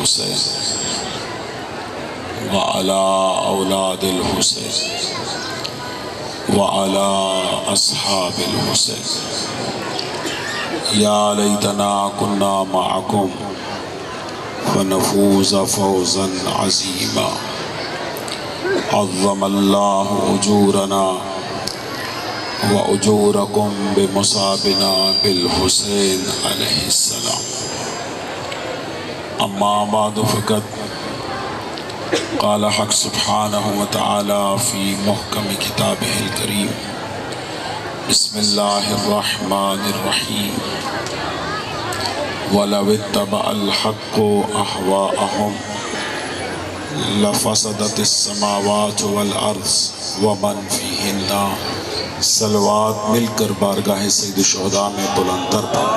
الحسین وعلی اولاد الحسین وعلی اصحاب الحسین یا لیتنا کنا معکم فنفوز فوزا عظیما عظم اللہ اجورنا وأجوركم بمصابنا بالحسين عليه السلام أما بعد فقد قال حق سبحانه وتعالى في محكم كتابه الكريم بسم الله الرحمن الرحيم ولو اتبع الحق أهواءهم لفسدت السماوات والأرض ومن فيهن صلوات مل کر بارگاہ سید الشہداء میں بلند تر پڑھ۔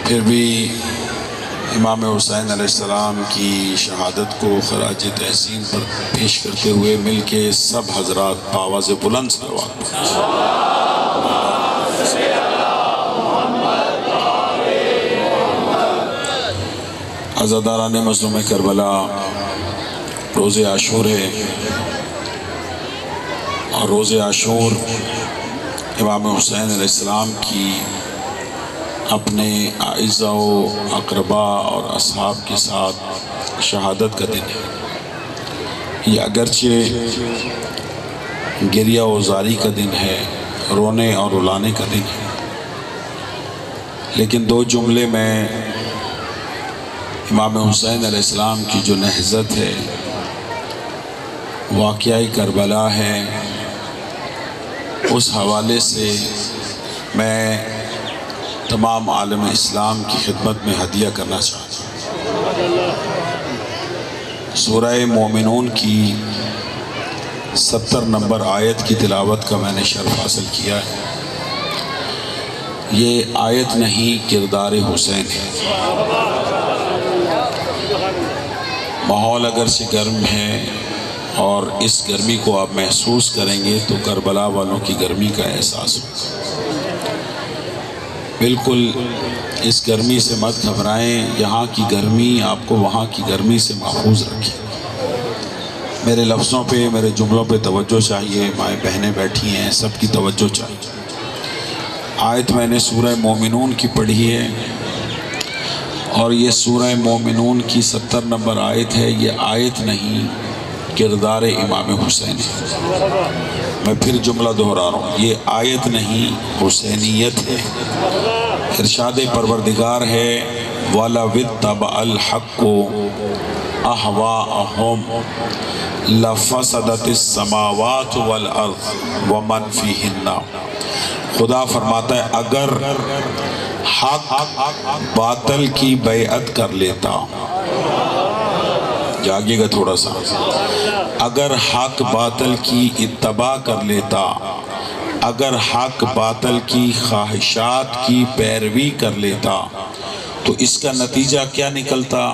پھر بھی امام حسین علیہ السلام کی شہادت کو خراج تحسین پر پیش کرتے ہوئے مل کے سب حضرات بآواز بلند صلوات پڑھیں۔ عزاداران مظلوم کربلا، روز عاشور ہے اور روز عاشور امام حسین علیہ السلام کی اپنے اعزاء و اقربا اور اصحاب کے ساتھ شہادت کا دن ہے۔ یہ اگرچہ گریہ و زاری کا دن ہے، رونے اور رلانے کا دن ہے، لیکن دو جملے میں امام حسین علیہ السلام کی جو نہضت ہے، واقعہ کربلا ہے، اس حوالے سے میں تمام عالم اسلام کی خدمت میں ہدیہ کرنا چاہتا ہوں۔ سورہ مومنون کی 70 نمبر آیت کی تلاوت کا میں نے شرف حاصل کیا ہے۔ یہ آیت نہیں، کردار حسین ہے۔ ماحول اگرچہ گرم ہے اور اس گرمی کو آپ محسوس کریں گے تو کربلا والوں کی گرمی کا احساس ہوگا۔ بالکل اس گرمی سے مت گھبرائیں، یہاں کی گرمی آپ کو وہاں کی گرمی سے محفوظ رکھے۔ میرے لفظوں پہ، میرے جملوں پہ توجہ چاہیے، مائیں بہنیں بیٹھی ہیں، سب کی توجہ چاہیے۔ آیت میں نے سورہ مومنون کی پڑھی ہے اور یہ سورہ مومنون کی 70 نمبر آیت ہے۔ یہ آیت نہیں، کردار امام حسین ہے۔ میں پھر جملہ دہرا رہا ہوں، یہ آیت نہیں، حسینیت ہے۔ ارشاد پروردگار ہے وَلَوِ اتَّبَعَ الْحَقُّ أَهْوَاءَهُمْ لَفَسَدَتِ السَّمَاوَاتُ وَالْأَرْضُ وَمَنْ فِيهِنَّ۔ خدا فرماتا ہے اگر حق باطل کی بیعت کر لیتا، جاگے گا تھوڑا سا، اگر حق باطل کی اتباع کر لیتا، اگر حق باطل کی خواہشات کی پیروی کر لیتا تو اس کا نتیجہ کیا نکلتا؟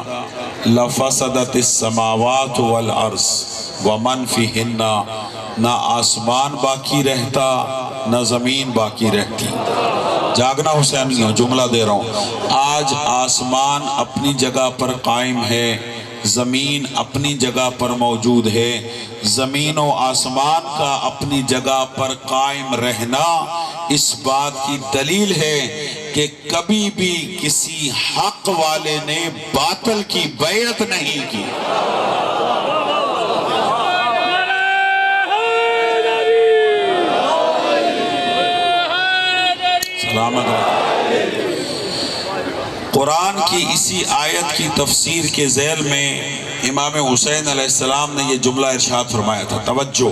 لَفَسَدَتِ السَّمَاوَاتُ وَالْأَرْضُ وَمَنْ فِيهِنَّ۔ نہ آسمان باقی رہتا، نہ زمین باقی رہتی۔ جاگنا حسینیوں، جملہ دے رہا ہوں، آج آسمان اپنی جگہ پر قائم ہے، زمین اپنی جگہ پر موجود ہے۔ زمین و آسمان کا اپنی جگہ پر قائم رہنا اس بات کی دلیل ہے کہ کبھی بھی کسی حق والے نے باطل کی بیعت نہیں کی۔ سلامت رہا۔ قرآن کی اسی آیت کی تفسیر کے ذیل میں امام حسین علیہ السلام نے یہ جملہ ارشاد فرمایا تھا۔ توجہ،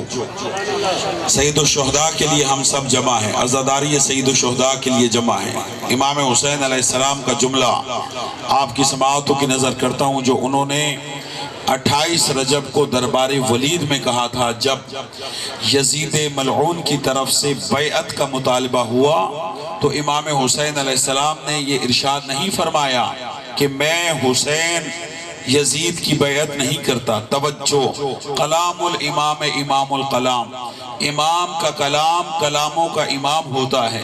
سید الشہداء کے لیے ہم سب جمع ہیں، عزاداری سید الشہداء کے لیے جمع ہیں۔ امام حسین علیہ السلام کا جملہ آپ کی سماعتوں کی نظر کرتا ہوں جو انہوں نے 28 رجب کو دربار ولید میں کہا تھا جب یزید ملعون کی طرف سے بیعت کا مطالبہ ہوا تو امام حسین علیہ السلام نے یہ ارشاد نہیں فرمایا کہ میں حسین یزید کی بیعت نہیں کرتا۔ توجہ، کلام الامام امام الکلام، امام کا کلام کلاموں کا امام ہوتا ہے۔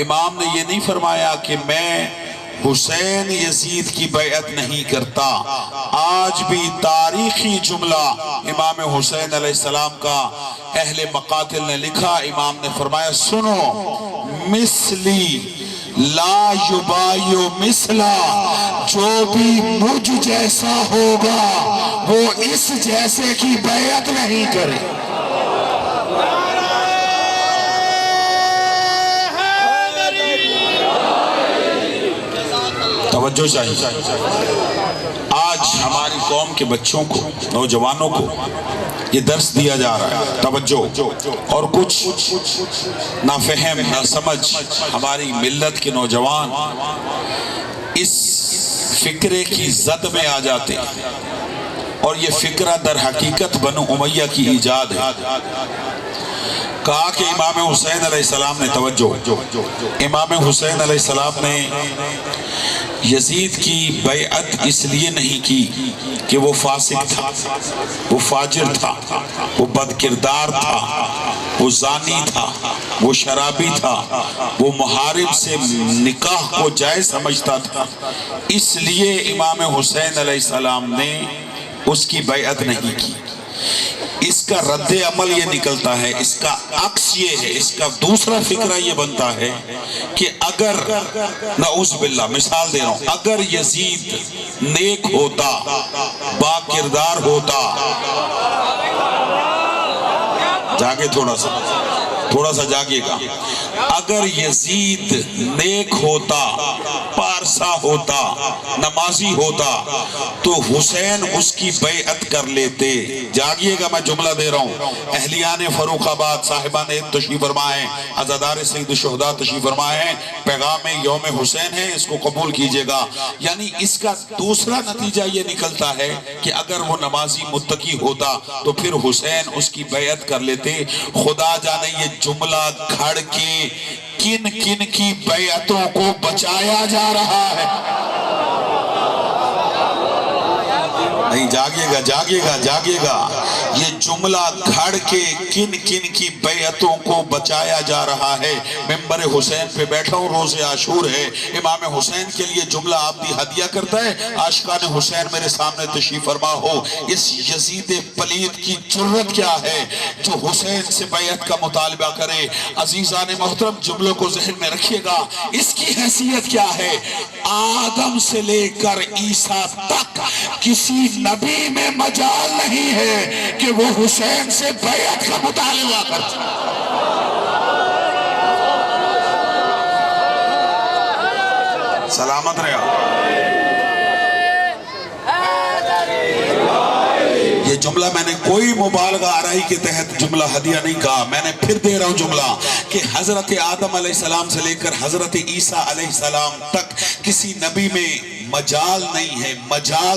امام نے یہ نہیں فرمایا کہ میں حسین یزید کی بیعت نہیں کرتا۔ آج بھی تاریخی جملہ امام حسین علیہ السلام کا اہل مقاتل نے لکھا، امام نے فرمایا سنو، مثلی لا یبایو مثلا، جو بھی مجھ جیسا ہوگا وہ اس جیسے کی بیعت نہیں کرے۔ توجہ چاہیے۔ آج ہماری قوم کے بچوں کو، نوجوانوں کو یہ درس دیا جا رہا ہے، توجہ، اور کچھ نافہم ناسمجھ ہماری ملت کے نوجوان اس فکرے کی زد میں آ جاتے ہیں، اور یہ فکرہ در حقیقت بنو امیہ کی ایجاد ہے۔ کہا کہ امام حسین علیہ السلام نے، توجہ، امام حسین علیہ السلام نے یزید کی بیعت اس لیے نہیں کی کہ وہ فاسق تھا، وہ فاجر تھا، وہ بد کردار تھا، وہ زانی تھا، وہ شرابی تھا، وہ محارم سے نکاح کو جائز سمجھتا تھا، اس لیے امام حسین علیہ السلام نے اس کی بیعت نہیں کی۔ اس کا رد عمل یہ نکلتا ہے، اس کا عکس یہ ہے، اس کا دوسرا فکرہ یہ بنتا ہے کہ اگر، نعوذ باللہ، مثال دے رہا ہوں، اگر یزید نیک ہوتا، با کردار ہوتا، جاگے تھوڑا سا جاگے گا، اگر یزید نیک ہوتا، پارسا ہوتا، نمازی ہوتا تو حسین اس کی بیعت کر لیتے۔ جاگیے گا، میں جملہ دے رہا ہوں۔ اہلیان فروخ آباد صاحبان تشریف فرما ہے، عزادار سید الشہداء تشریف فرما ہے، پیغام یوم حسین ہے، اس کو قبول کیجئے گا۔ یعنی اس کا دوسرا نتیجہ یہ نکلتا ہے کہ اگر وہ نمازی متقی ہوتا تو پھر حسین اس کی بیعت کر لیتے۔ خدا جانے یہ جملہ گھڑ کے کن کن کی بیعتوں کو بچایا جا رہا ہے۔ نہیں، جاگیے گا، یہ جملہ گھڑ کے کن کن کی بیعتوں کو بچایا جا رہا ہے۔ ممبر حسین پہ بیٹھا ہوں، روز عاشور ہے، امام حسین کے لیے جملہ آپ دی ہدیہ کرتا ہے، عاشقان حسین میرے سامنے تشریف فرما ہو۔ اس یزید پلید کی جرت کیا ہے جو حسین سے بیعت کا مطالبہ کرے؟ عزیزان محترم، جملوں کو ذہن میں رکھیے گا، اس کی حیثیت کیا ہے؟ آدم سے لے کر عیسیٰ تک کسی نبی میں مجال نہیں ہے کہ وہ حسین سے بیعت کا مطالبہ کرتا۔ سلامت رہا۔ یہ جملہ میں نے کوئی مبالغہ آرائی کے تحت جملہ ہدیہ نہیں کہا، میں نے پھر دے رہا ہوں جملہ کہ حضرت آدم علیہ السلام سے لے کر حضرت عیسیٰ علیہ السلام تک کسی نبی میں مجال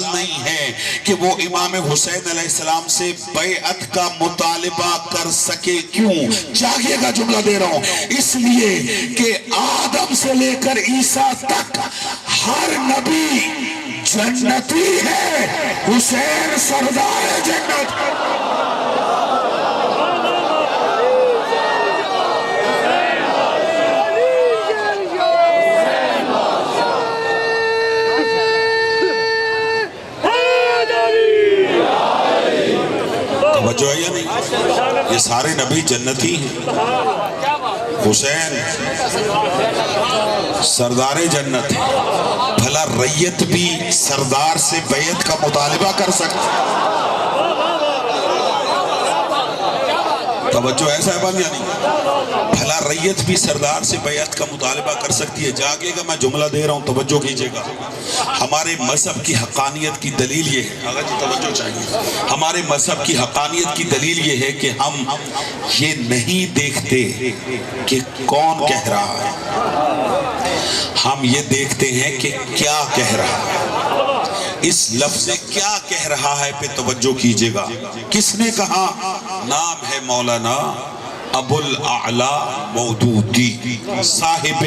نہیں ہے کہ وہ امام حسین علیہ السلام سے بیعت کا مطالبہ کر سکے۔ کیوں؟ جاگیے گا، جملہ دے رہا ہوں، اس لیے کہ آدم سے لے کر عیسیٰ تک ہر نبی جنتی ہے، حسین سردار جنت۔ توجہ ہے یا نہیں؟ یہ سارے نبی جنتی ہیں، حسین سردار جنت ہے، بھلا ریت بھی سردار سے بیعت کا مطالبہ کر سکتے؟ توجہ ہے صاحبان یا نہیں؟ بھلا ریت بھی سردار سے بیعت کا مطالبہ کر سکتی ہے؟ جاگے گا، میں جملہ دے رہا ہوں، توجہ کیجئے گا۔ ہمارے مذہب کی حقانیت کی دلیل یہ ہے، آگا جی توجہ چاہیے، ہمارے مذہب کی حقانیت کی دلیل یہ ہے کہ ہم یہ نہیں دیکھتے کہ کون کہہ رہا ہے، ہم یہ دیکھتے ہیں کہ کیا کہہ رہا ہے۔ اس لفظ کیا کہہ رہا ہے پہ توجہ کیجئے گا۔ کس نے کہا؟ نام ہے مولانا ابو الاعلی مودودی، صاحب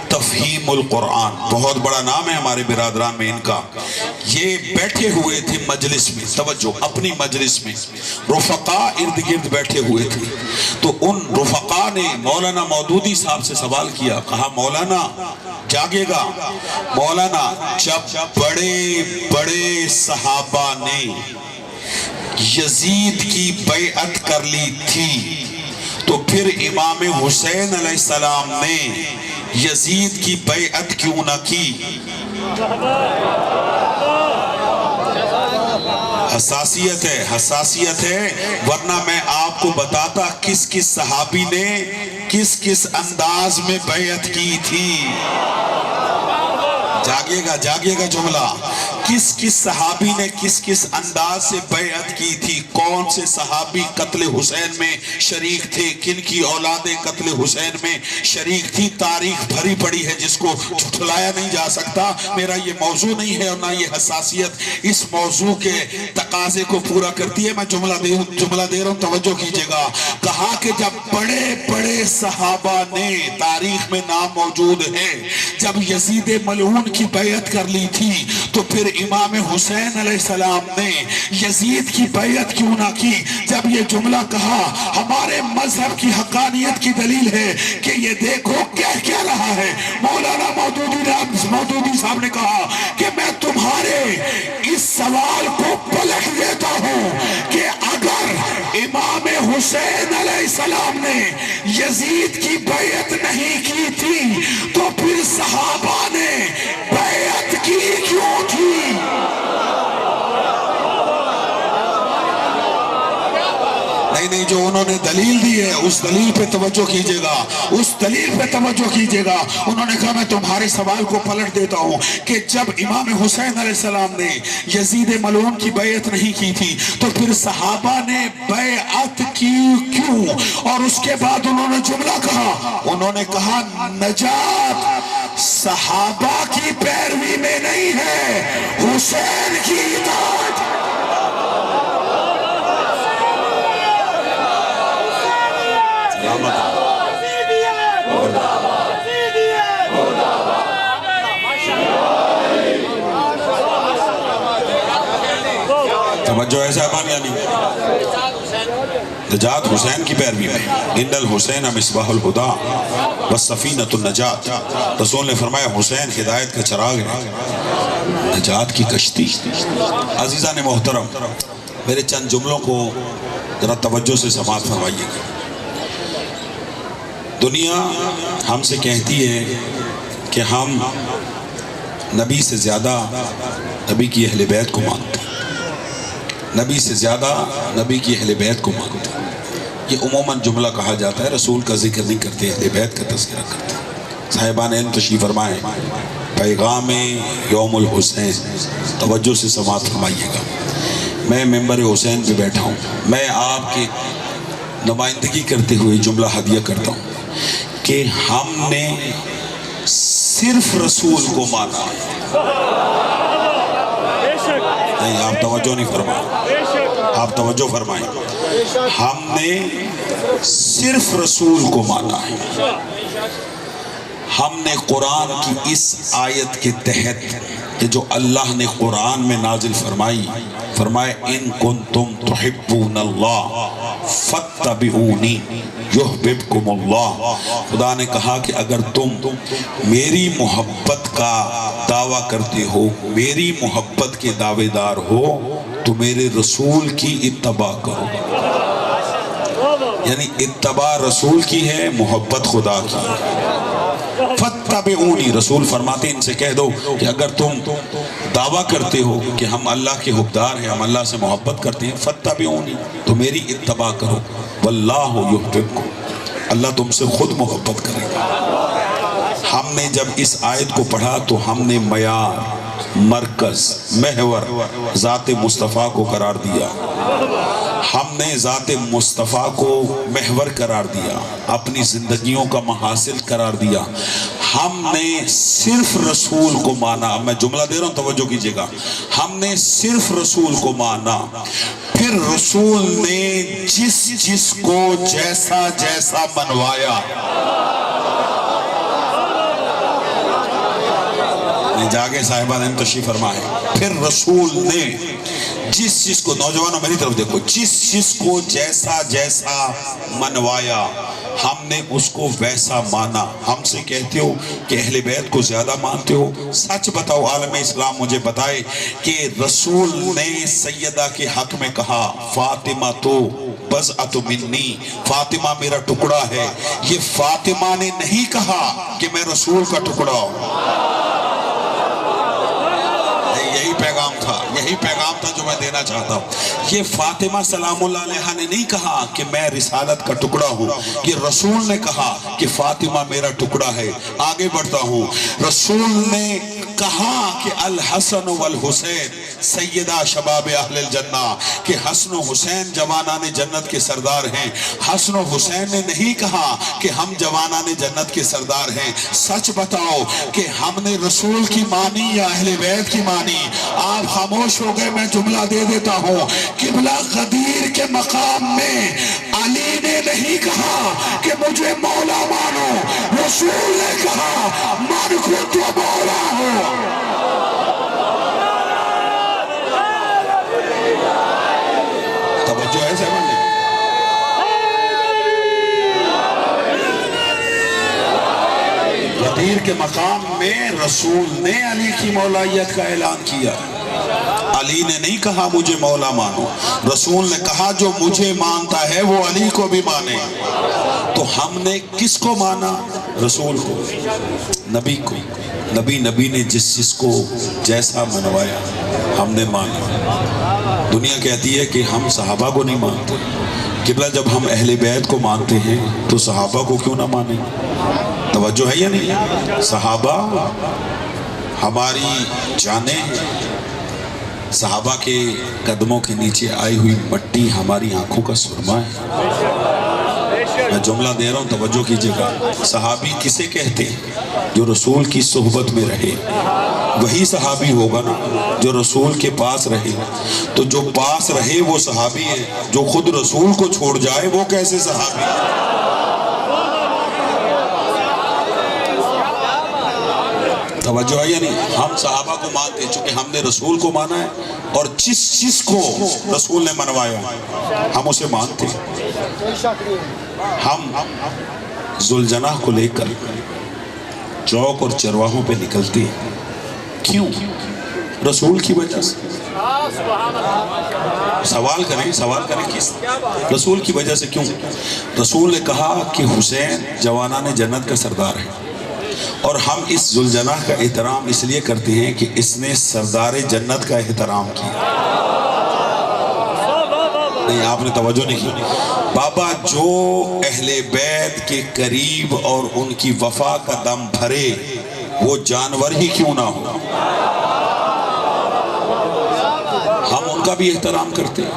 تفہیم القرآن، بہت بڑا نام ہے ہمارے برادران میں ان کا۔ یہ بیٹھے ہوئے تھے مجلس میں، توجہ، اپنی مجلس میں رفقاء ارد گرد بیٹھے ہوئے تھے، تو ان رفقاء نے مولانا مودودی صاحب سے سوال کیا، کہا مولانا جاگے گا، مولانا جب بڑے بڑے صحابہ نے یزید کی بیعت کر لی تھی تو پھر امام حسین علیہ السلام نے یزید کی بیعت کیوں نہ کی؟ حساسیت ہے، حساسیت ہے، ورنہ میں آپ کو بتاتا کس کس صحابی نے کس کس انداز میں بیعت کی تھی۔ جاگے گا جملہ، کس کس صحابی نے کس کس انداز سے بیعت کی تھی، کون سے صحابی قتل حسین میں شریک تھے، کن کی اولادیں قتل حسین میں شریک تھی، تاریخ بھری پڑی ہے جس کو جھٹلایا نہیں جا سکتا۔ میرا یہ موضوع نہیں ہے اور نہ یہ حساسیت اس موضوع کے تقاضے کو پورا کرتی ہے۔ میں جملہ دے رہا ہوں، توجہ کیجئے گا۔ کہا کہ جب بڑے بڑے صحابہ نے، تاریخ میں نام موجود ہے، جب یزید ملعون کی بیعت کر لی تھی تو پھر امام حسین علیہ السلام نے یزید کی بیعت کیوں نہ کی؟ جب یہ جملہ کہا ہمارے مذہب کی حقانیت کی دلیل ہے کہ یہ دیکھو کیا رہا ہے۔ مولانا مودودی صاحب نے کہا کہ میں تمہارے اس سوال کو پلٹ دیتا ہوں کہ اگر امام حسین علیہ السلام نے یزید کی بیعت نہیں کی تھی تو پھر صحابہ نے بیعت کی کیوں تھی؟ نہیں، جو انہوں نے دلیل دی ہے اس دلیل پہ توجہ کیجئے گا، اس دلیل پہ توجہ کیجئے گا۔ انہوں نے کہا میں تمہارے سوال کو پلٹ دیتا ہوں کہ جب امام حسین علیہ السلام نے یزید ملعون کی بیعت نہیں کی تھی تو پھر صحابہ نے بیعت کی کیوں؟ اور اس کے بعد انہوں نے جملہ کہا، انہوں نے کہا نجات صحابہ کی پیروی میں نہیں ہے، حسین کی اطاعت۔ توجہ ایسا ہے یعنی نجات حسین کی پیروی میں، ان الحسین مصباح الہدی والسفینۃ النجات۔ رسول نے فرمایا حسین ہدایت کا چراغ ہے، نجات کی کشتی۔ عزیزان محترم، میرے چند جملوں کو ذرا توجہ سے سماعت فرمائیے گا۔ دنیا ہم سے کہتی ہے کہ ہم نبی سے زیادہ نبی کی اہل بیت کو مانتے ہیں، نبی سے زیادہ نبی کی اہل بیت کو مانتے ہیں۔ یہ عموماً جملہ کہا جاتا ہے، رسول کا ذکر نہیں کرتے، اہل بیت کا تذکرہ کرتے ہیں۔ صاحبان علم تشریف فرمائیں، پیغام یوم الحسین، توجہ سے سماعت فرمائیے گا۔ میں ممبر حسین پہ بیٹھا ہوں، میں آپ کی نمائندگی کرتے ہوئے جملہ ہدیہ کرتا ہوں کہ ہم نے صرف رسول کو مانا۔ نہیں، آپ توجہ نہیں فرمائیں، آپ توجہ فرمائیں۔ ہم نے صرف رسول کو مانا ہے۔ ہم نے قرآن کی اس آیت کے تحت کہ جو اللہ نے قرآن میں نازل فرمائی، فرمائے ان کنتم تحبون اللہ فاتبعونی یحببکم اللہ۔ خدا نے کہا کہ اگر تم میری محبت کا دعویٰ کرتے ہو، میری محبت کے دعوے دار ہو تو میرے رسول کی اتباع کرو۔ یعنی اتباع رسول کی ہے، محبت خدا کی ہے۔ فاتبعونی، رسول فرماتے ان سے کہہ دو کہ اگر تم دعویٰ کرتے ہو کہ ہم اللہ کے حقدار ہیں، ہم اللہ سے محبت کرتے ہیں، فاتبعونی، تو میری اتباع کرو۔ واللہ یحببکم، اللہ تم سے خود محبت کرے گا۔ ہم نے جب اس آیت کو پڑھا تو ہم نے معیار، مرکز، محور ذات مصطفیٰ کو قرار دیا۔ ہم نے ذات مصطفیٰ کو محور قرار دیا، اپنی زندگیوں کا محاصل قرار دیا۔ ہم نے صرف رسول کو مانا، میں جملہ دے رہا ہوں توجہ کیجئے گا، ہم نے صرف رسول کو مانا، پھر رسول نے جس کو جیسا جیسا منوایا، جاگے صاحبان تشریف فرمائے، پھر رسول نے جس کو، نوجوانوں میری طرف دیکھو، جس کو جیسا جیسا منوایا ہم نے اس کو ویسا مانا۔ ہم سے کہتے ہو کہ اہل بیت کو زیادہ مانتے ہو، سچ بتاؤ، عالم اسلام مجھے بتائے کہ رسول نے سیدہ کے حق میں کہا فاطمہ تو بضعۃ منی، فاطمہ میرا ٹکڑا ہے۔ یہ فاطمہ نے نہیں کہا کہ میں رسول کا ٹکڑا ہوں۔ یہی پیغام تھا جو میں دینا چاہتا ہوں۔ یہ فاطمہ سلام اللہ علیہا نے نہیں کہا کہ میں رسالت کا ٹکڑا ہوں، یہ رسول نے کہا کہ فاطمہ میرا ٹکڑا ہے۔ آگے بڑھتا ہوں، رسول نے کہا کہ الحسن والحسین سیدہ شباب اہل الجنہ، کہ حسن و حسین جوانان جنت کے سردار ہیں۔ حسن و حسین نے نہیں کہا کہ ہم جوانان جنت کے سردار ہیں۔ سچ بتاؤ کہ ہم نے رسول کی مانی یا اہل بیت کی مانی؟ آپ خاموش ہو گئے، میں جملہ دے دیتا ہوں۔ قبلہ غدیر کے مقام میں علی نے نہیں کہا کہ مجھے مولا مانو، رسول نے کہا من کو تو مولا ہو۔ توجہ ہے صاحبان نے؟ غدیر کے مقام میں رسول نے علی کی مولائیت کا اعلان کیا۔ علی نے نہیں کہا مجھے مولا مانو، رسول نے کہا جو مجھے مانتا ہے وہ علی کو بھی مانے۔ تو ہم نے کس کو مانا؟ رسول کو، نبی کو۔ نبی نے جس کو جیسا منوایا ہم نے مانا۔ دنیا کہتی ہے کہ ہم صحابہ کو نہیں مانتے۔ قبلہ جب ہم اہل بیت کو مانتے ہیں تو صحابہ کو کیوں نہ مانیں؟ توجہ ہے یا نہیں؟ صحابہ ہماری جانیں ہیں، صحابہ کے قدموں کے نیچے آئی ہوئی مٹی ہماری آنکھوں کا سرما ہے۔ میں جملہ دے رہا ہوں توجہ کیجئے گا۔ صحابی کسے کہتے ہیں؟ جو رسول کی صحبت میں رہے، وہی صحابی ہوگا نا جو رسول کے پاس رہے۔ تو جو پاس رہے وہ صحابی ہے، جو خود رسول کو چھوڑ جائے وہ کیسے صحابی ہے؟ توجہ ہے یا نہیں؟ ہم صحابہ کو مانتے چونکہ ہم نے رسول کو مانا ہے، اور جس کو رسول نے منوایا ہم اسے مانتے ہیں۔ ہم ذوالجناح کو لے کر چوک اور چرواہوں پہ نکلتے ہیں، کیوں؟ رسول کی وجہ سے۔ سوال کریں کس؟ رسول کی وجہ سے۔ کیوں؟ رسول نے کہا کہ حسین جوانان جنت کا سردار ہے، اور ہم اس ذوالجناح کا احترام اس لیے کرتے ہیں کہ اس نے سردار جنت کا احترام کیا۔ نہیں، آپ نے توجہ نہیں کی۔ بابا جو اہل بیت کے قریب اور ان کی وفا کا دم بھرے وہ جانور ہی کیوں نہ ہو، ہم ان کا بھی احترام کرتے ہیں۔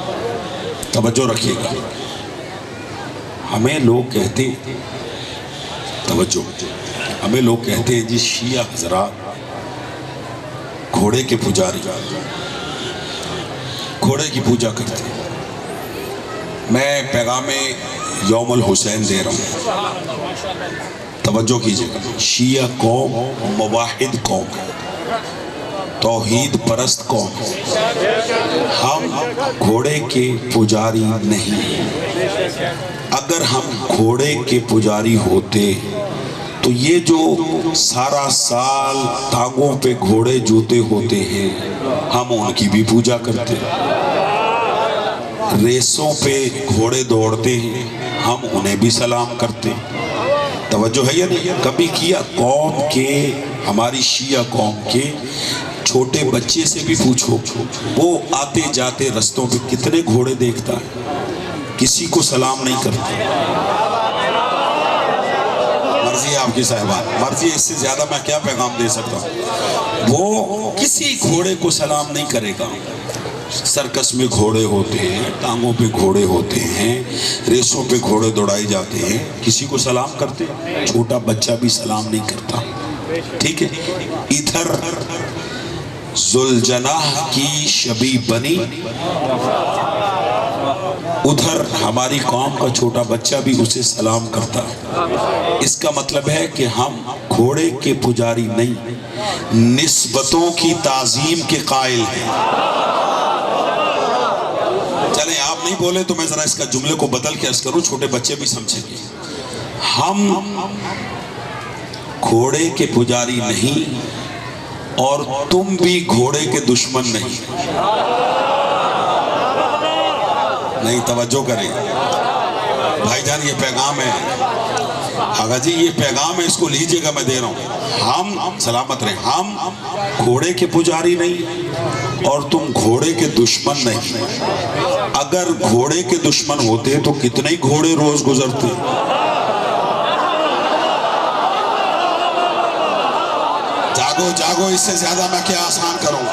توجہ رکھیے گا۔ ہمیں لوگ کہتے ہیں، توجہ، ہمیں لوگ کہتے ہیں جی شیعہ حضرات گھوڑے کے پجاری، گھوڑے کی پوجا کرتے ہیں۔ میں پیغام یوم الحسین دے رہا ہوں، توجہ کیجئے گا۔ شیعہ قوم موحد قوم ہے، توحید پرست قوم ہے، ہم گھوڑے کے پجاری نہیں۔ اگر ہم گھوڑے کے پجاری ہوتے تو یہ جو سارا سال ٹانگوں پہ گھوڑے جوتے ہوتے ہیں ہم ان کی بھی پوجا کرتے ہیں۔ ریسوں پہ گھوڑے دوڑتے ہیں ہم انہیں بھی سلام کرتے ہیں۔ توجہ ہے یا نہیں؟ کبھی کیا قوم کے، ہماری شیعہ قوم کے چھوٹے بچے سے بھی پوچھو، وہ آتے جاتے رستوں پہ کتنے گھوڑے دیکھتا ہے، کسی کو سلام نہیں کرتا۔ مرضی ہے آپ کی صاحبان، مرضی ہے، اس سے زیادہ میں کیا پیغام دے سکتا ہوں؟ وہ کسی گھوڑے کو سلام نہیں کرے گا۔ سرکس میں گھوڑے ہوتے ہیں، ٹانگوں پہ گھوڑے ہوتے ہیں، ریسوں پہ گھوڑے دوڑائے جاتے ہیں، کسی کو سلام کرتے؟ چھوٹا بچہ بھی سلام نہیں کرتا، ٹھیک ہے؟ ادھر ذوالجناح کی شبیہ بنی، ادھر ہماری قوم کا چھوٹا بچہ بھی اسے سلام کرتا۔ اس کا مطلب ہے کہ ہم گھوڑے کے پجاری نہیں، نسبتوں کی تعظیم کے قائل ہیں۔ چلیں آپ نہیں بولے تو میں ذرا اس کا جملے کو بدل کے عرض کروں، چھوٹے بچے بھی سمجھیں گے۔ ہم گھوڑے کے پجاری نہیں اور تم بھی گھوڑے کے دشمن نہیں، توجہ کریں بھائی جان، یہ پیغام ہے آغا جی، یہ پیغام ہے، اس کو لیجئے گا، میں دے رہا ہوں۔ ہم سلامت رہیں، ہم گھوڑے کے پجاری نہیں اور تم گھوڑے کے دشمن نہیں۔ اگر گھوڑے کے دشمن ہوتے تو کتنے ہی گھوڑے روز گزرتے۔ جاگو جاگو، اس سے زیادہ میں کیا آسان کروں،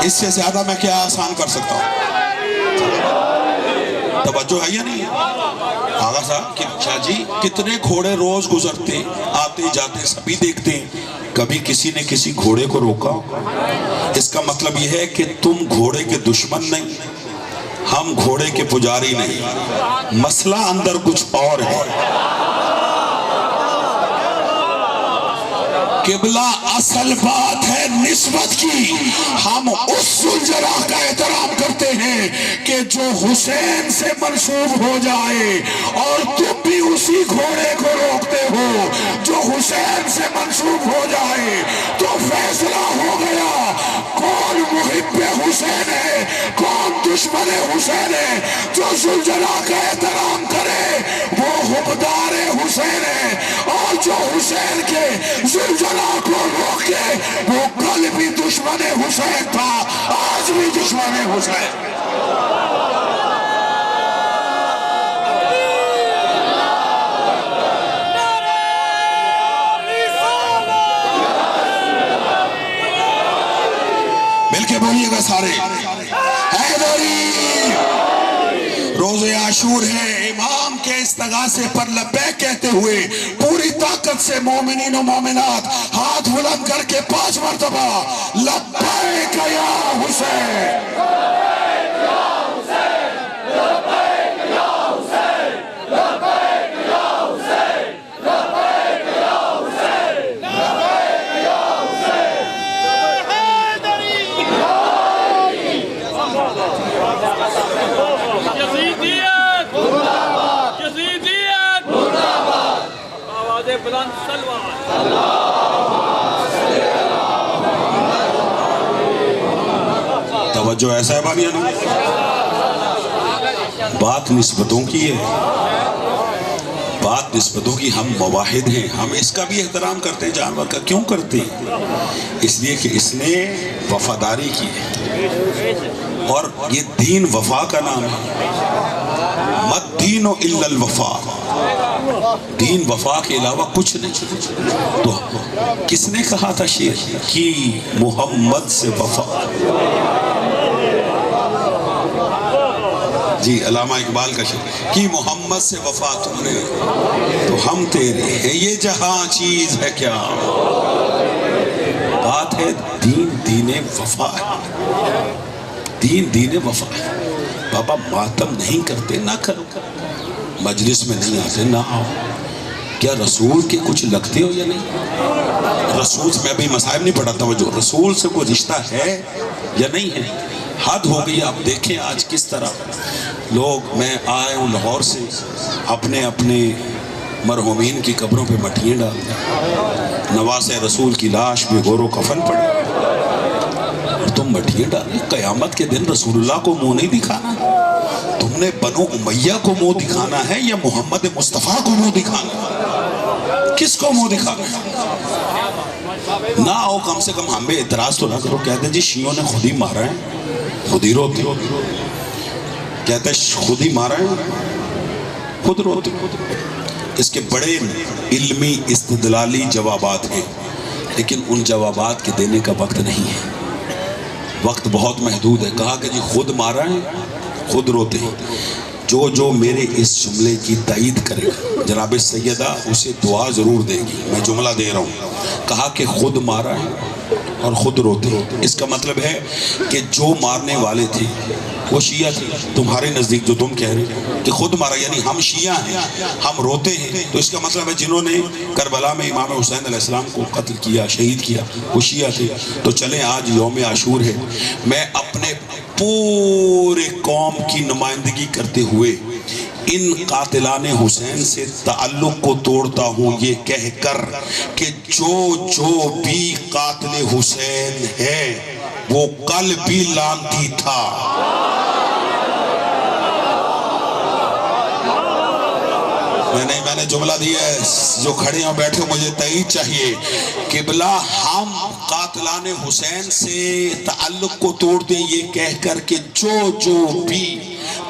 اس سے زیادہ میں کیا آسان کر سکتا ہوں؟ توجہ ہے یا نہیں ہے؟ آغا صاحب شاہ جی کتنے گھوڑے روز گزرتے، آتے جاتے، سبھی دیکھتے ہیں، کبھی کسی نے کسی گھوڑے کو روکا؟ اس کا مطلب یہ ہے کہ تم گھوڑے کے دشمن نہیں، ہم گھوڑے کے پجاری نہیں، مسئلہ اندر کچھ اور ہے۔ قبلہ اصل بات ہے نسبت کی، ہم اس ذوالجلال کا احترام کرتے ہیں کہ جو حسین سے منسوب ہو جائے، اور تم بھی اسی گھوڑے کو روکتے ہو جو حسین سے منسوب ہو جائے، تو فیصلہ ہو گیا کون محب حسین ہے، کون دشمن حسین ہے۔ جو ذوالجلال کا احترام کرے وہ حبدار حسین ہے، اور جو حسین کے ذوالجلال کو روکے وہ کل بھی دشمن حسین تھا، آج بھی دشمن حسین۔ مل کے بولیے گا سارے، حیدری۔ روز عاشور ہے، امام کے استغاثے پر لبیک کہتے ہوئے پوری طاقت سے مومنین و مومنات ہاتھ بلند کر کے 5 مرتبہ لبیک یا حسین، لبیک یا حسین، لبیک یا حسین، لبیک یا حسین، لبیک یا حسین، لبیک یا حسین۔ توجہ ایسا ہے بھائیاں، بات نسبتوں کی ہے، بات نسبتوں کی۔ ہم مواحد ہیں، ہم اس کا بھی احترام کرتے ہیں، جانور کا کیوں کرتے ہیں؟ اس لیے کہ اس نے وفاداری کی ہے، اور یہ دین وفا کا نام ہے۔ مد دین الا الوفا، دین وفا کے علاوہ کچھ نہیں۔ تو کس نے کہا تھا شعر کی محمد سے وفا؟ جی علامہ اقبال کا شعر، کی محمد سے وفا تم نے تو ہم تیرے ہیں، یہ جہاں چیز ہے کیا؟ بات ہے دین دین وفا ہے، دین دین وفا ہے۔ بابا ماتم نہیں کرتے نہ کرو، مجلس میں نہیں آتے نہ آؤ، کیا رسول کے کچھ لگتے ہو یا نہیں؟ رسول سے میں بھی مصائب نہیں پڑھا، توجہ، رسول سے کوئی رشتہ ہے یا نہیں ہے؟ حد ہو گئی۔ آپ دیکھیں آج کس طرح لوگ، میں آئے ہوں لاہور سے، اپنے اپنے مرحومین کی قبروں پہ مٹیاں ڈال دیں، نواز رسول کی لاش بھی غور و کفن پڑے، اور تم مٹیاں ڈالیں۔ قیامت کے دن رسول اللہ کو منہ نہیں دکھانا، تم نے بنو امیہ کو منہ دکھانا ہے یا محمد مصطفیٰ کو منہ دکھانا ہے؟ کس کو منہ دکھانا ہے؟ نہ آؤ، کم سے کم ہم بھی اعتراض تو نہ کرو، کہتے ہیں جی شیعوں نے خود ہی مارا ہے، خود ہی روتے، کہتے ہیں خود ہی مارا ہے، خود روتے۔ اس کے بڑے علمی استدلالی جوابات ہیں، لیکن ان جوابات کے دینے کا وقت نہیں ہے۔ وقت بہت محدود ہے. کہا کہ جی خود مارا ہے خود روتے ہیں. جو میرے اس جملے کی تائید کرے گا جناب سیدہ اسے دعا ضرور دے گی. میں جملہ دے رہا ہوں. کہا کہ خود مارا ہے اور خود روتے ہیں. اس کا مطلب ہے کہ جو مارنے والے تھے وہ شیعہ تھے. تمہارے نزدیک جو تم کہہ رہے ہیں کہ خود مارا یعنی ہم شیعہ ہیں ہم روتے ہیں, تو اس کا مطلب ہے جنہوں نے کربلا میں امام حسین علیہ السلام کو قتل کیا شہید کیا وہ شیعہ تھے. تو چلیں آج یوم عاشور ہے, میں اپنے پورے قوم کی نمائندگی کرتے ہوئے ان قاتلان حسین سے تعلق کو توڑتا ہوں یہ کہہ کر کہ جو بھی قاتل حسین ہے وہ کل بھی لعنتی تھا. میں نے جملہ دیا ہے, جو کھڑے ہیں بیٹھے مجھے تائید چاہیے. قبلہ ہم قاتلان حسین سے تعلق کو توڑ دیں یہ کہہ کر کہ جو بھی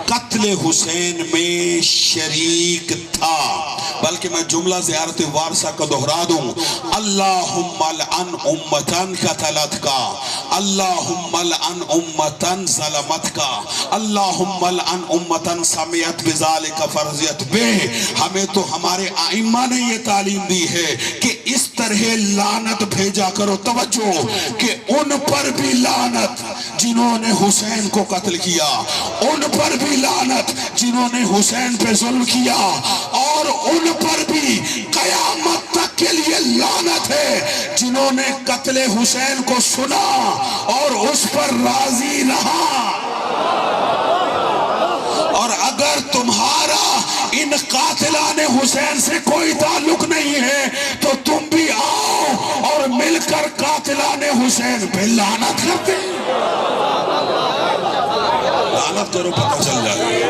قتل حسین میں شریک تھا. بلکہ میں جملہ زیارت وارثہ کا دہرا دوں. اللہم لعن امتن قتلت کا, اللہم لعن امتن ظلمت کا, اللہم لعن امتن سمیت بذالک فرضیت بے. ہمیں تو ہمارے ائمہ نے یہ تعلیم دی ہے کہ اس طرح لعنت بھیجا کرو. توجہ کہ ان پر بھی لعنت جنہوں نے حسین کو قتل کیا, ان پر بھی لعنت جنہوں نے حسین پہ ظلم کیا, اور ان پر بھی قیامت تک کے لیے لعنت ہے جنہوں نے قتل حسین کو سنا اور اس پر راضی رہا. اور اگر تمہارا ان قاتلان حسین سے کوئی تعلق نہیں ہے تو تم بھی آؤ اور مل کر قاتلان حسین پہ لعنت کرتے ہیں. لعنت کرو پتہ چل جائے.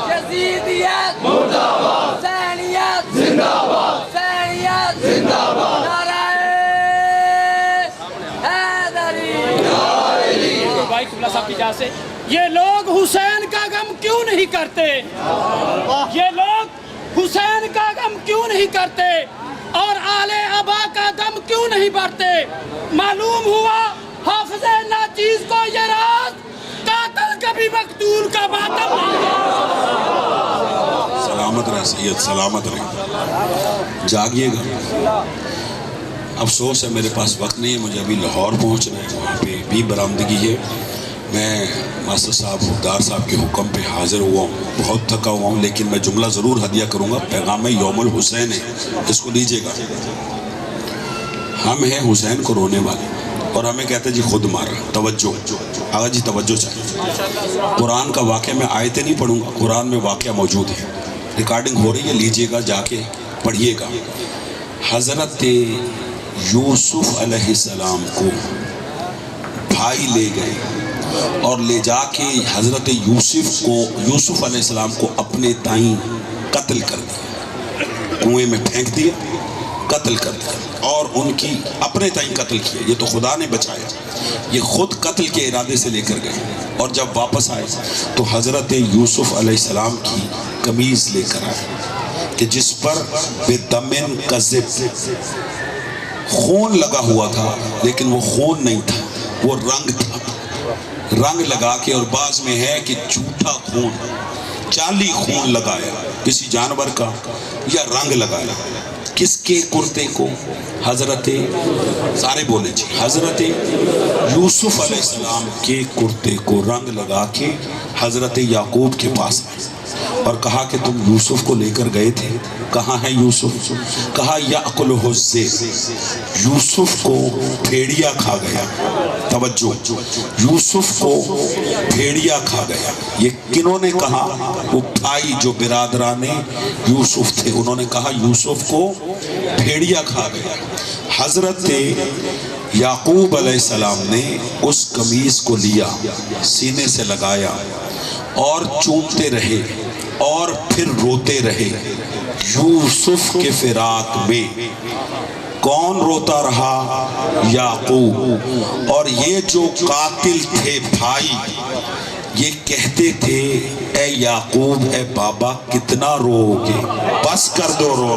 یزیدیت مردہ باد, حسینیت زندہ باد, حسینیت زندہ باد, نعرہ حیدری. بھائی قبلہ صاحب کی جہاں سے یہ لوگ حسین کا غم کیوں نہیں کرتے, یہ لوگ حسین کا غم کیوں نہیں کرتے اور آل ابا کا دم کیوں نہیں بھرتے. معلوم ہوا حافظ ناچیز کو یہ راز قاتل کبھی مقتول کا ماتم نہیں. سلامت رہے سید, سلامت رہے, جاگیے گا. افسوس ہے میرے پاس وقت نہیں ہے, مجھے ابھی لاہور پہنچنا ہے, وہاں پہ بھی برآمدگی ہے. میں ماسٹر صاحب حقدار صاحب کے حکم پہ حاضر ہوا ہوں, بہت تھکا ہوا ہوں, لیکن میں جملہ ضرور ہدیہ کروں گا. پیغام یوم الحسین ہے, اس کو لیجئے گا. ہم ہیں حسین کو رونے والے اور ہمیں کہتے ہیں جی خود مارا. توجہ آگا جی, توجہ چاہیے. قرآن کا واقعہ میں آیتیں نہیں پڑھوں گا, قرآن میں واقعہ موجود ہے, ریکارڈنگ ہو رہی ہے, لیجئے گا جا کے پڑھیے گا. حضرت یوسف علیہ السلام کو بھائی لے گئے اور لے جا کے حضرت یوسف علیہ السلام کو اپنے تائیں قتل کر دیا, کنویں میں پھینک دیا, قتل کر دیا, اور ان کی اپنے تائیں قتل کیا. یہ تو خدا نے بچایا, یہ خود قتل کے ارادے سے لے کر گئے. اور جب واپس آئے تو حضرت یوسف علیہ السلام کی قمیض لے کر آئے کہ جس پر بدمن کذب, خون لگا ہوا تھا, لیکن وہ خون نہیں تھا, وہ رنگ تھا. رنگ لگا کے, اور بعض میں ہے کہ جھوٹا خون, جعلی خون لگایا کسی جانور کا, یا رنگ لگایا. کس کے کرتے کو؟ حضرت, سارے بولے جی, حضرت یوسف علیہ السلام کے کرتے کو رنگ لگا کے حضرت یعقوب کے پاس آئے اور کہا کہ تم یوسف کو لے کر گئے تھے, کہاں ہے یوسف؟ کہا یأکلہ الذئب, یوسف کو بھیڑیا کھا گیا. توجہ, یوسف کو بھیڑیا کھا گیا. یہ کنہوں نے کہا؟ وہ بھائی جو برادران یوسف تھے, انہوں نے کہا یوسف کو بھیڑیا کھا گیا. حضرت یعقوب علیہ السلام نے اس قمیض کو لیا, سینے سے لگایا اور چومتے رہے اور پھر روتے رہے. یوسف کے فراق میں کون روتا رہا؟ یعقوب. اور یہ جو قاتل تھے بھائی, یہ کہتے تھے اے یعقوب, اے بابا کتنا رو گے, بس کر دو رو.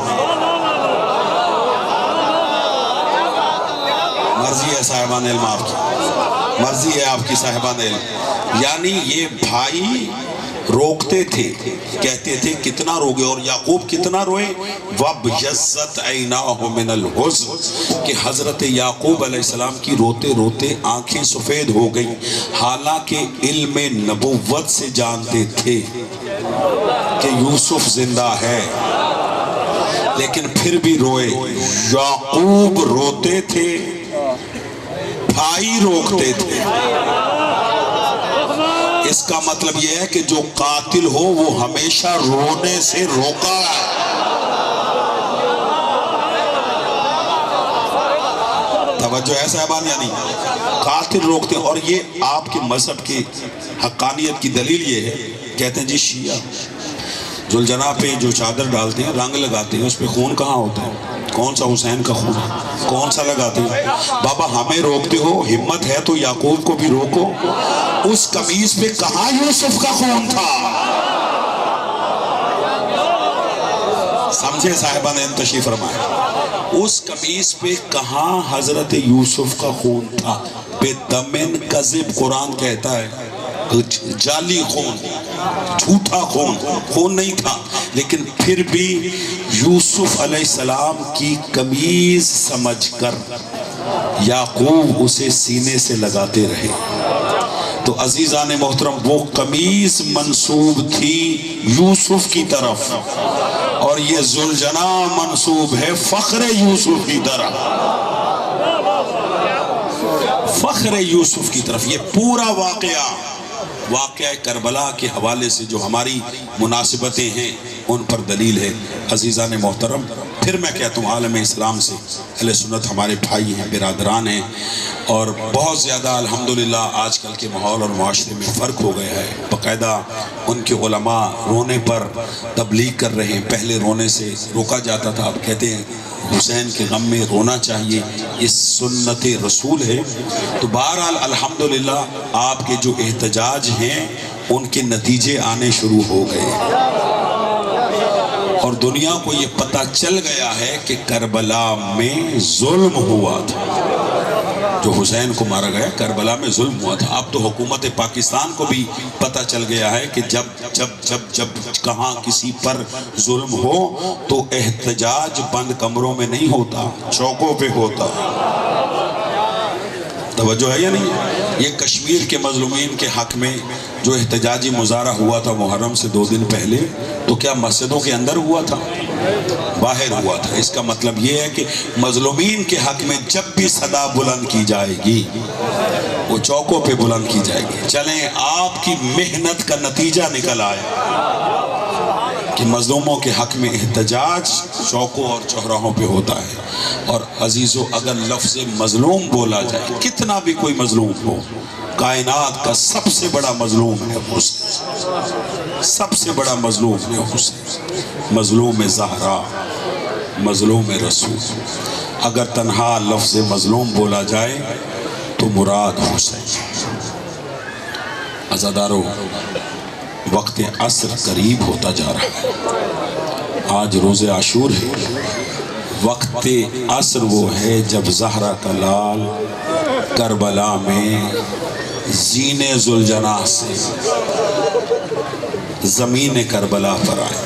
مرضی ہے صاحبان علم آپ کی. مرضی ہے آپ کی صاحبان علم. یعنی یہ بھائی روکتے تھے، کہتے تھے کتنا روگے، اور یعقوب کتنا روئے. وَابْيَضَّتْ عَيْنَاهُ مِنَ الْحُزْنِ کہ حضرت یعقوب علیہ السلام کی روتے روتے آنکھیں سفید ہو گئیں، حالانکہ علم نبوت سے جانتے تھے کہ یوسف زندہ ہے، لیکن پھر بھی روئے. یعقوب روتے تھے، بھائی روکتے تھے. اس کا مطلب یہ ہے کہ جو قاتل ہو وہ ہمیشہ رونے سے روکا ہے. توجہ ہے صاحبان، یعنی قاتل روکتے ہیں. اور یہ آپ کے مذہب کی حقانیت کی دلیل یہ ہے، کہتے ہیں جی شیعہ ذوالجناح پہ جو چادر ڈالتے ہیں، رنگ لگاتے ہیں، اس پہ خون کہاں ہوتا ہے؟ کون سا حسین کا خون ہے؟ کون سا لگاتے ہیں؟ بابا ہمیں روکتے ہو، ہمت ہے تو یعقوب کو بھی روکو. اس قمیص پہ کہاں یوسف کا خون تھا؟ سمجھے صاحبان تشریف فرمائے، اس قمیص پہ کہاں حضرت یوسف کا خون تھا؟ بِدَمٍ کذب قرآن کہتا ہے، جعلی خون، جھوٹا خون، خون نہیں تھا. لیکن پھر بھی یوسف علیہ السلام کی قمیض سمجھ کر یعقوب اسے سینے سے لگاتے رہے. تو عزیزان محترم وہ قمیض منسوب تھی یوسف کی طرف، اور یہ ذوالجناح منسوب ہے فخر یوسف کی طرف. فخر یوسف کی طرف. یہ پورا واقعہ کربلا کے حوالے سے جو ہماری مناسبتیں ہیں ان پر دلیل ہے. عزیزان محترم، پھر میں کہتا ہوں عالم اسلام سے، اہل سنت ہمارے بھائی ہیں، برادران ہیں، اور بہت زیادہ الحمدللہ آج کل کے ماحول اور معاشرے میں فرق ہو گیا ہے. باقاعدہ ان کے علماء رونے پر تبلیغ کر رہے ہیں. پہلے رونے سے روکا جاتا تھا، اب کہتے ہیں حسین کے غم میں رونا چاہیے، یہ سنت رسول ہے. تو بہرحال الحمدللہ آپ کے جو احتجاج ہیں ان کے نتیجے آنے شروع ہو گئے، اور دنیا کو یہ پتہ چل گیا ہے کہ کربلا میں ظلم ہوا تھا. جو حسین کو مارا گیا کربلا میں ظلم ہوا تھا. اب تو حکومت پاکستان کو بھی پتہ چل گیا ہے کہ جب کہاں کسی پر ظلم ہو تو احتجاج بند کمروں میں نہیں ہوتا، چوکوں پہ ہوتا. توجہ ہے یا نہیں؟ یہ کشمیر کے مظلومین کے حق میں جو احتجاجی مظاہرہ ہوا تھا محرم سے 2 دن پہلے، تو کیا مسجدوں کے اندر ہوا تھا؟ باہر ہوا تھا. اس کا مطلب یہ ہے کہ مظلومین کے حق میں جب بھی صدا بلند کی جائے گی وہ چوکوں پہ بلند کی جائے گی. چلیں آپ کی محنت کا نتیجہ نکل آیا کہ مظلوموں کے حق میں احتجاج چوکوں اور چوراہوں پہ ہوتا ہے. اور عزیزو اگر لفظ مظلوم بولا جائے، کتنا بھی کوئی مظلوم ہو، کائنات کا سب سے بڑا مظلوم ہے حسین، سب سے بڑا مظلوم ہے حسین، مظلوم زہرا، مظلوم رسول. اگر تنہا لفظ مظلوم بولا جائے تو مراد حسین. عزادارو، وقت عصر قریب ہوتا جا رہا ہے. آج روز عاشور ہے. وقت عصر وہ ہے جب زہرا کا لال کربلا میں زین ذوالجناح سے زمین کربلا پر آئے.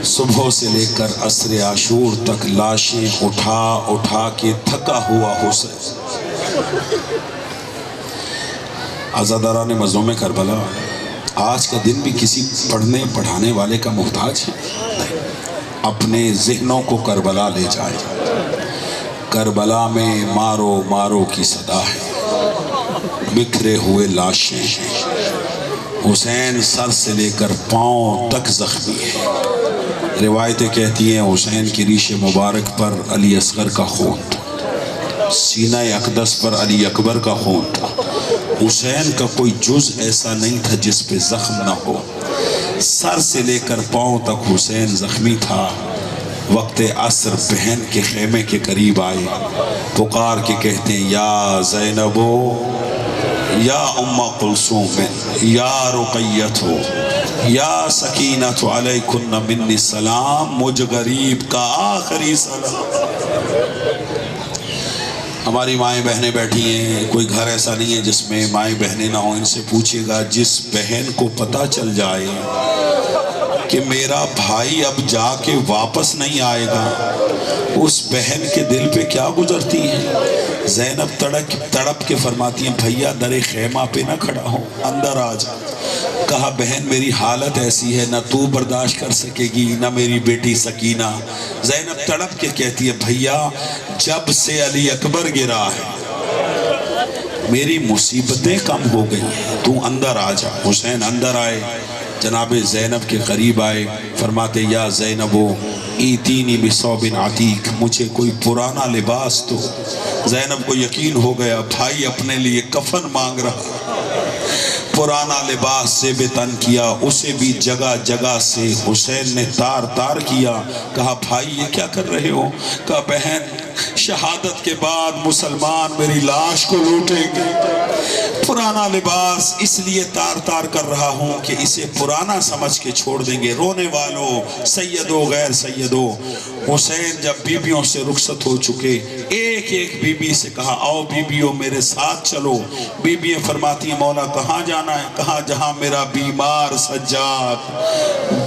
صبح سے لے کر عصر عاشور تک لاشیں اٹھا کے تھکا ہوا حسین. عزاداران مظلوم کربلا، آج کا دن بھی کسی پڑھنے پڑھانے والے کا محتاج ہے. اپنے ذہنوں کو کربلا لے جائے. کربلا میں مارو مارو کی صدا ہے، بکھرے ہوئے لاشیں ہیں. حسین سر سے لے کر پاؤں تک زخمی ہے. روایتیں کہتی ہیں حسین کی ریش مبارک پر علی اصغر کا خون تھا، سینہ اقدس پر علی اکبر کا خون تھا. حسین کا کوئی جز ایسا نہیں تھا جس پہ زخم نہ ہو. سر سے لے کر پاؤں تک حسین زخمی تھا. وقت عصر بہن کے خیمے کے قریب آئے، پکار کے کہتے ہیں یا زینبو، یا ام کلثوم، یا رقیت، یا سکینت علیکن منی السلام، مجھ غریب کا آخری سلام. ہماری مائیں بہنیں بیٹھی ہیں، کوئی گھر ایسا نہیں ہے جس میں مائیں بہنیں نہ ہوں۔ ان سے پوچھے گا جس بہن کو پتہ چل جائے کہ میرا بھائی اب جا کے واپس نہیں آئے گا، اس بہن کے دل پہ کیا گزرتی ہے؟ زینب تڑپ کے فرماتی ہیں بھیا در خیمہ پہ نہ کھڑا ہو، اندر آ جا۔ کہا بہن میری حالت ایسی ہے، نہ تو برداشت کر سکے گی نہ میری بیٹی سکینہ۔ زینب تڑپ کے کہتی ہے بھیا جب سے علی اکبر گرا ہے میری مصیبتیں کم ہو گئی ہیں، تو اندر آ جا۔ حسین اندر آئے، جناب زینب کے قریب آئے، فرماتے یا زینبو ایتینی بثوب عتیق، مجھے کوئی پرانا لباس دو۔ زینب کو یقین ہو گیا بھائی اپنے لیے کفن مانگ رہا، پرانا لباس سے بے تن کیا، اسے بھی جگہ جگہ سے حسین نے تار تار کیا۔ کہا بھائی یہ کیا کر رہے ہو؟ کہا بہن شہادت کے بعد مسلمان میری لاش کو لوٹیں گے، پرانا لباس اس لیے تار تار کر رہا ہوں کہ اسے پرانا سمجھ کے چھوڑ دیں گے۔ رونے والوں سیدو غیر سیدو، حسین جب بیبیوں سے رخصت ہو چکے ایک ایک بیوی سے کہا آؤ بیبیوں میرے ساتھ چلو۔ بیبیاں فرماتی ہیں مولا کہاں جانا ہے؟ کہا جہاں میرا بیمار سجاد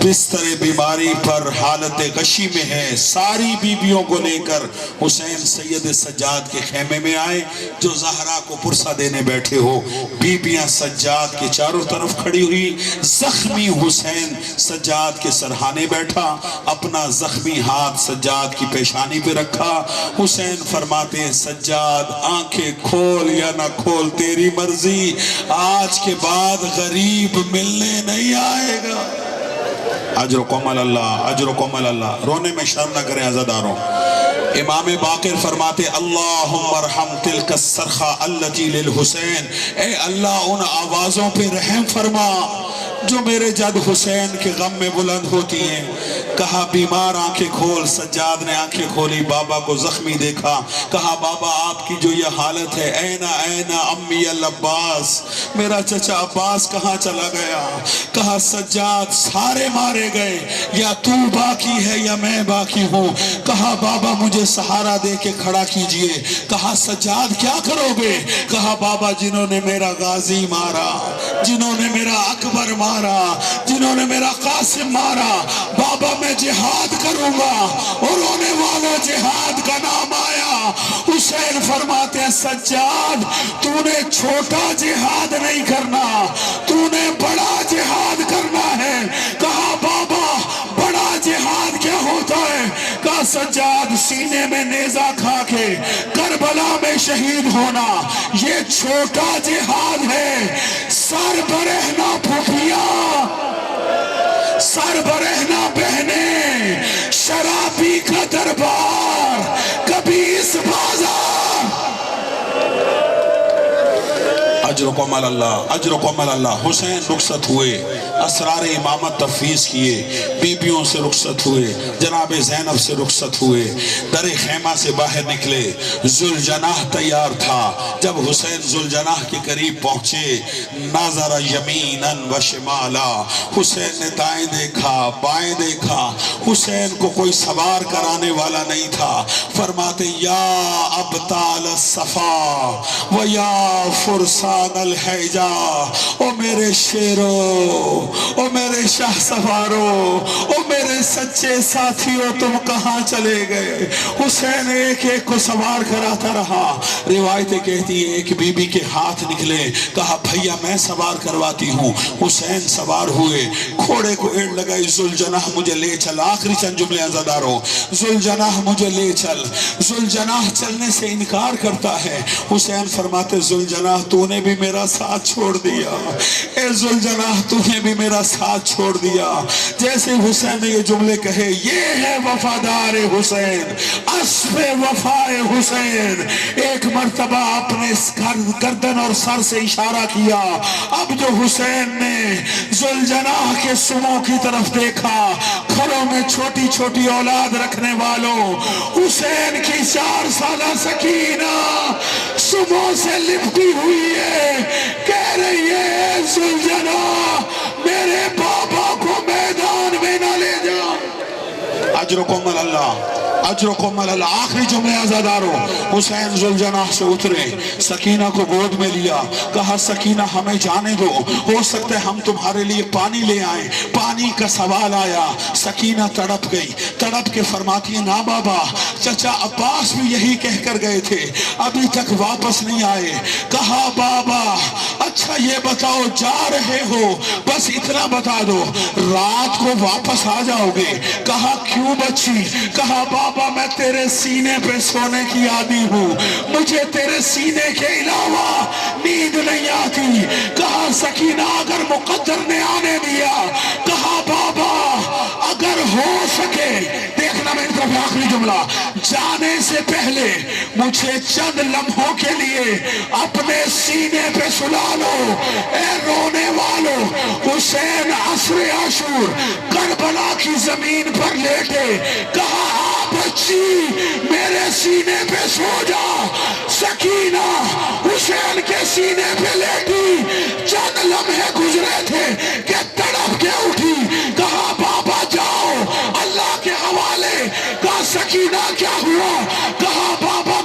بستر بیماری پر حالت غشی میں ہے۔ ساری بیبیوں کو لے کر حسین سید سجاد کے خیمے میں آئے جو زہرا کو پرسہ دینے بیٹھے ہو۔ بیبیاں سجاد کے چاروں طرف کھڑی ہوئی، زخمی حسین سجاد کے سرہانے بیٹھا، اپنا زخمی ہاتھ سجاد کی پیشانی پہ رکھا۔ حسین فرماتے ہیں سجاد آنکھیں کھول یا نہ کھول تیری مرضی، آج کے بعد غریب ملنے نہیں آئے گا۔ اجرکم اللہ، اجرکم اللہ۔ رونے میں شرم نہ کریں عزاداروں۔ امام باقر فرماتے اللہم ارحم تلک الصرخہ التی للحسین، اے اللہ ان آوازوں پہ رحم فرما جو میرے جد حسین کے غم میں بلند ہوتی ہیں۔ کہا بیمار آنکھیں کھول، سجاد نے آنکھیں کھولی، بابا کو زخمی دیکھا۔ کہا بابا آپ کی جو یہ حالت ہے، اینا اینا امی العباس، میرا چچا عباس کہاں چلا گیا؟ کہا سجاد سارے مارے گئے، یا تو باقی ہے یا میں باقی ہوں۔ کہا بابا مجھے سہارا دے کے کھڑا کیجئے۔ کہا سجاد کیا کرو گے؟ کہا بابا جنہوں نے میرا غازی مارا، جنہوں نے میرا اکبر مارا، جنہوں نے میرا قاسم مارا، بابا میں جہاد کروں گا۔ اور رونے والا جہاد کا نام آیا۔ حسین فرماتے ہیں سجاد تو نے چھوٹا جہاد نہیں کرنا، تو نے بڑا جہاد کرنا ہے۔ کہا بابا بڑا جہاد کیا ہوتا ہے؟ کہا سجاد سینے میں نیزہ کھا کے کربلا میں شہید ہونا یہ چھوٹا جہاد ہے۔ سر برہنہ پھوپھیاں، سر برہنہ بہنیں، شرابی کا دربار کبھی اس بازار۔ اجرکم اللہ، اجرکم اللہ۔ حسین رخصت ہوئے، اسرار امامت تفویض کیے، بیبیوں سے رخصت ہوئے، جناب زینب سے رخصت ہوئے، در خیمہ سے باہر نکلے۔ ذوالجناح تیار تھا۔ جب حسین ذوالجناح کے قریب پہنچے نظر یمینا و شمالا، حسین نے دائیں دیکھا بائیں دیکھا، حسین کو کوئی سوار کرانے والا نہیں تھا۔ فرماتے یا ابطال الصفا و یا فرسان الحیجا، او میرے شیرو، او میرے شاہ سوارو، او میرے سچے ساتھیوں تم کہاں چلے گئے؟ حسین ایک ایک کو سوار کراتا رہا۔ روایتیں کہتی ہیں ایک بی بی کے ہاتھ نکلے، کہا بھیا میں سوار کرواتی ہوں۔ حسین سوار ہوئے، گھوڑے کو ایڑ لگائی، ذوالجناح مجھے لے چل۔ آخری چند جملے عزاداروں، ذوالجناح مجھے لے چل۔ ذوالجناح چلنے سے انکار کرتا ہے۔ حسین فرماتے ذوالجناح تو نے بھی میرا ساتھ چھوڑ دیا، اے ذوالجناح تو نے بھی میرا ساتھ چھوڑ دیا۔ جیسے حسین نے یہ جملے کہے، یہ ہے وفادار حسین، اسب وفائے حسین۔ ایک مرتبہ اپنے گردن اور سر سے اشارہ کیا۔ اب جو حسین نے ذوالجناح کے سموں کی طرف دیکھا، گھروں میں چھوٹی چھوٹی اولاد رکھنے والوں، حسین کی 4 سالہ سکینہ سموں سے لپٹی ہوئی ہے، کہہ رہی ہے ذوالجناح میرے بابا کو میدان میں نہ لے جا۔ اجرکم اللہ، اجرکم علی آخری جملے عزاداروں. حسین ذوالجناح سے اترے, سکینہ کو گود میں لیا, کہا سکینہ ہمیں جانے دو, ہو سکتا ہے ہم تمہارے لیے پانی لے آئیں. پانی کا سوال آیا, سکینہ تڑپ گئی, تڑپ کے فرماتی ہے نا بابا, چچا عباس بھی یہی کہہ کر گئے تھے, ابھی تک واپس نہیں آئے. کہا بابا اچھا یہ بتاؤ جا رہے ہو, بس اتنا بتا دو رات کو واپس آ جاؤ گے. کہا کیوں بچی؟ کہا بابا میں تیرے سینے پہ سونے کی عادی ہوں, مجھے تیرے سینے کے علاوہ نیند نہیں آتی. کہا سکینہ اگر مقدر نے آنے دیا, کہا بابا اگر ہو سکے, دیکھنا میری طرف آخری جملہ, جانے سے پہلے مجھے چند لمحوں کے لیے اپنے سینے پہ سلا لو. اے رونے والو, حسین عصر عاشور کربلا کی زمین پر لیٹے, کہا آپ بچی میرے سینے پہ سو جا. سکینہ حسین کے سینے پہ لیٹی, چند لمحے گزرے تھے کہ تڑپ کے اٹھی. کہا بابا جاؤ اللہ کے حوالے. کہا سکینہ کیا ہوا؟ کہا بابا